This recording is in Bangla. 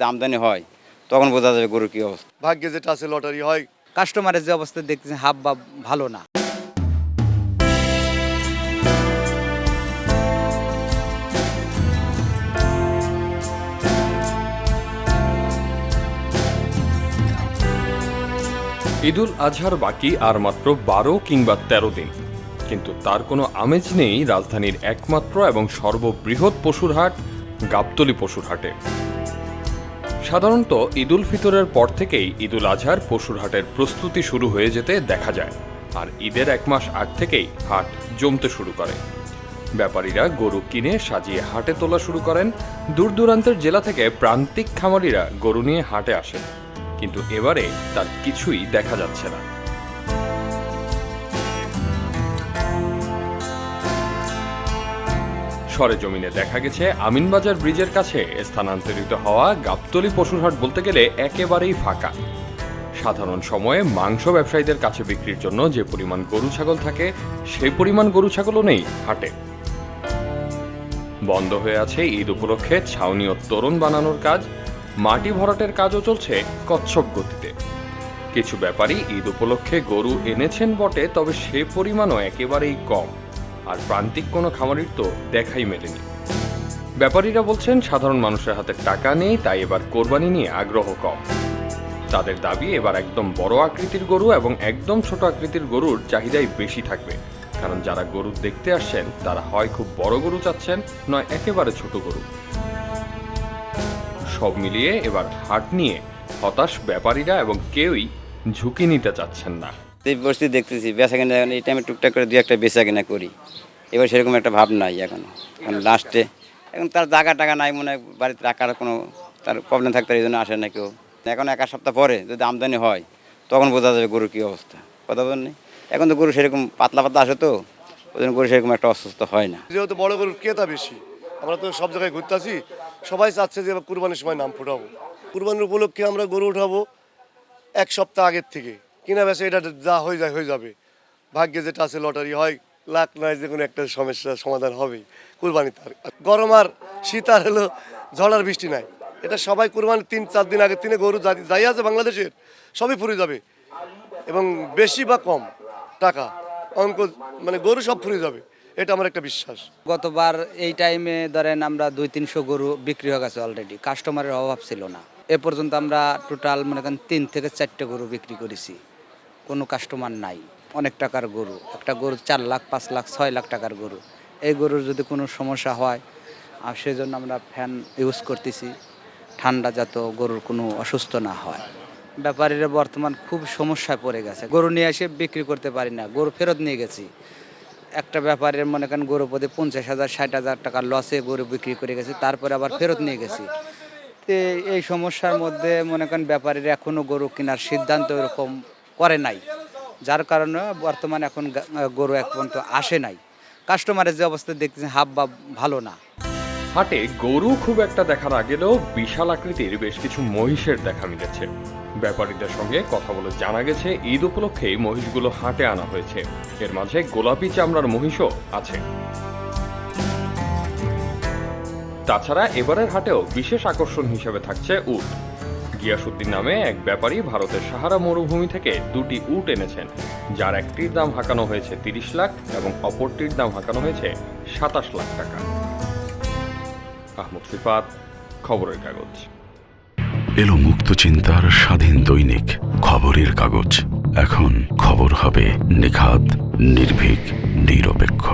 আমদানি হয় তখন বোঝা যাবে গরুর কি অবস্থা। ভাগ্যে যেটা আছে লটারি হয়। কাস্টমারের যে অবস্থা দেখতেছি হাব ভাব ভালো না। ঈদুল আজহার বাকি আর মাত্র 12 কিংবা 13 দিন, কিন্তু তার কোনো আমেজ নেই রাজধানীর একমাত্র এবং সর্ববৃহৎ পশুর হাট গাবতলী পশুর হাটে। সাধারণত ঈদুল ফিতরের পর থেকেই ঈদুল আজহার পশুর হাটের প্রস্তুতি শুরু হয়ে যেতে দেখা যায়, আর ঈদের 1 মাস আগ থেকেই হাট জমতে শুরু করে। ব্যাপারীরা গরু কিনে সাজিয়ে হাটে তোলা শুরু করেন। দূর দূরান্তের জেলা থেকে প্রান্তিক খামারিরা গরু নিয়ে হাটে আসেন, কিন্তু এবারে তার কিছুই দেখা যাচ্ছে না। সরেজমিনে দেখা গেছে আমিনবাজার ব্রিজের কাছে স্থানান্তরিত হওয়া গাবতলী পশুরহাট বলতে গেলে একেবারেই ফাঁকা। সাধারণ সময়ে মাংস ব্যবসায়ীদের কাছে বিক্রির জন্য যে পরিমাণ গরু ছাগল থাকে সেই পরিমাণ গরু ছাগলও নেই হাটে। বন্ধ হয়ে আছে ঈদ উপলক্ষে ছাউনি ও তোরণ বানানোর কাজ। মাটি ভরাটের কাজও চলছে কচ্ছপ গতিতে। কিছু ব্যাপারী ঈদ উপলক্ষে গরু এনেছেন বটে, তবে সে পরিমাণও একেবারেই কম, আর প্রান্তিক কোনো খামারির তো দেখাই মেলেনি। ব্যাপারীরা বলছেন সাধারণ মানুষের হাতে টাকা নেই, তাই এবার কোরবানি নিয়ে আগ্রহ কম। তাদের দাবি এবার একদম বড় আকৃতির গরু এবং একদম ছোট আকৃতির গরুর চাহিদাই বেশি থাকবে, কারণ যারা গরু দেখতে আসছেন তারা হয় খুব বড় গরু চাচ্ছেন, নয় একেবারে ছোট গরু। সব মিলিয়ে এবার হাট নিয়ে হতাশ ব্যাপারীরা এবং কেউই ঝুঁকি নিতে চাচ্ছেন না। এই পরিস্থিতি দেখতেছি বেচা কিনা এই টাইমে টুকটাক করে 2-1টা বেচা কিনা করি, এবার সেরকম একটা ভাব নাই এখনো। এখন লাস্টে এখন তার জায়গা টাকা নাই, মনে হয় বাড়িতে রাখার কোনো তার প্রবলেম থাকতে এই জন্য আসে না কেউ। এখন 1 সপ্তাহ পরে যদি আমদানি হয় তখন বোঝা যাবে গরুর কী অবস্থা। কথা বলেন নেই, এখন তো গরু সেরকম পাতলা পাতলা আসে, তো ওই জন্য গরু সেরকম একটা অসুস্থ হয় না। যেহেতু বড় গরুর ক্রেতা বেশি, আমরা তো সব জায়গায় ঘুরতে আসি, সবাই চাচ্ছে যে কুরবানির সময় নাম ফুটাবো। কুরবানির উপলক্ষে আমরা গরু উঠাবো 1 সপ্তাহ আগের থেকে। কিনা বেচা এটা যা হয়ে যায় হয়ে যাবে। ভাগ্যে যেটা আছে লটারি হয়, লাখ নয় যে কোনো একটা সমস্যার সমাধান হবেই কুরবানি। তার গরম আর শীত আর হলো ঝড় আর বৃষ্টি নাই, এটা সবাই কুরবানি 3-4 দিন আগের দিনে গরু যাই আছে বাংলাদেশের সবই ফুরে যাবে, এবং বেশি বা কম টাকা অঙ্ক মানে গরু সব ফুরে যাবে, এটা আমার একটা বিশ্বাস। গতবার এই টাইমে ধরেন আমরা 200-300 গরু বিক্রি হয়ে গেছে অলরেডি, কাস্টমারের অভাব ছিল না। এ পর্যন্ত আমরা টোটাল মনে করেন 3 থেকে 4টে গরু বিক্রি করেছি, কোনো কাস্টমার নাই। অনেক টাকার গরু, একটা গরু 4 লাখ, 5 লাখ, 6 লাখ টাকার গরু। এই গরুর যদি কোনো সমস্যা হয়, আর সেজন্য আমরা ফ্যান ইউজ করতেছি, ঠান্ডা যাতে গরুর কোনো অসুস্থ না হয়। ব্যাপারীরা বর্তমান খুব সমস্যায় পড়ে গেছে, গরু নিয়ে এসে বিক্রি করতে পারি না, গরু ফেরত নিয়ে গেছি। একটা ব্যাপারের মনে করেন গরু প্রতি 50,000 60,000 টাকার লসে গরু বিক্রি করে গেছি, তারপরে আবার ফেরত নিয়ে গেছি। তো এই সমস্যার মধ্যে মনে করেন ব্যাপারীরা এখনও গরু কেনার সিদ্ধান্ত এরকম করে নাই, যার কারণে বর্তমানে এখন গরু এক পর্যন্ত আসে নাই। কাস্টমারের যে অবস্থা দেখতেছি হাব ভাব ভালো না। হাটে গরু খুব একটা দেখা না গেলেও বিশাল আকৃতির বেশ কিছু মহিষের দেখা মিলেছে। ব্যাপারীদের সঙ্গে কথা বলে জানা গেছে ঈদ উপলক্ষে মহিষগুলো হাটে আনা হয়েছে। এর মাঝে গোলাপি চামড়ার মহিষও আছে। তাছাড়া এবারের হাটেও বিশেষ আকর্ষণ হিসেবে থাকছে উট। গিয়াসউদ্দিন নামে এক ব্যাপারী ভারতের সাহারা মরুভূমি থেকে 2টি উট এনেছেন, যার একটির দাম হাঁকানো হয়েছে 30 লাখ এবং অপরটির দাম হাঁকানো হয়েছে 27 লাখ টাকা। আহমদ সিফাত, খবরের কাগজ। এলো মুক্ত চিন্তার স্বাধীন দৈনিক খবরের কাগজ। এখন খবর হবে নিখাত, নির্ভীক, নিরপেক্ষ।